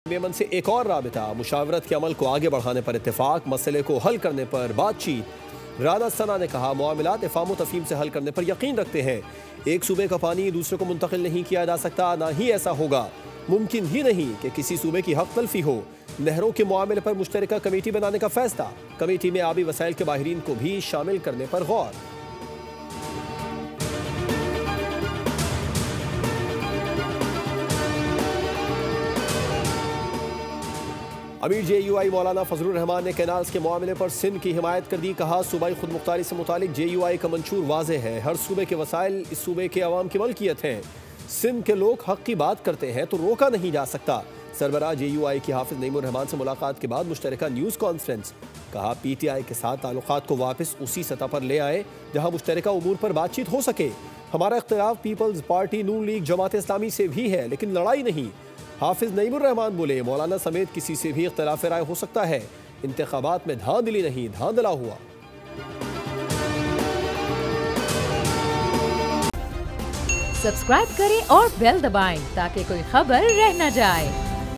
Yemen से एक और राबिता, मुशावरत के अमल को आगे बढ़ाने पर इत्तेफाक, मसले को हल करने पर बातचीत। राना सना ने कहा, मामलात इफ़ाम तफ़हीम से हल करने पर यकीन रखते हैं। एक सूबे का पानी दूसरे को मुंतकिल नहीं किया जा सकता, ना ही ऐसा होगा। मुमकिन ही नहीं कि किसी सूबे की हक तलफी हो। नहरों के मामले पर मुश्तरका कमेटी बनाने का फैसला, कमेटी में आबी वसाइल के माहिरीन को भी शामिल करने पर गौर। अमीर JUI मौलाना फजलुर रहमान ने कैनाल्स के मामले पर सिंध की हिमायत कर दी। कहा, सूबाई खुद मुख्तारी से मुतालिक JUI का मंशूर वाज़े है। हर सूबे के वसाइल इस सूबे के अवाम की मलकियत हैं। सिंध के लोग हक की बात करते हैं तो रोका नहीं जा सकता। सरबराह JUI की हाफिज नईमुर रहमान से मुलाकात के बाद मुश्तरका न्यूज़ कॉन्फ्रेंस। कहा, PTI के साथ ताल्लुकात को वापस उसी सतह पर ले आए जहाँ मुश्तरका उमूर पर बातचीत हो सके। हमारा इख्तिलाफ पीपल्स पार्टी, नून लीग, जमात इस्लामी से भी है, लेकिन लड़ाई नहीं। हाफिज नईमुर रहमान बोले, मौलाना समेत किसी से भी इख्तिलाफ राय हो सकता है। इंतखाबात में धांधली नहीं, धांधला हुआ। सब्सक्राइब करें और बेल दबाएं ताकि कोई खबर रह न जाए।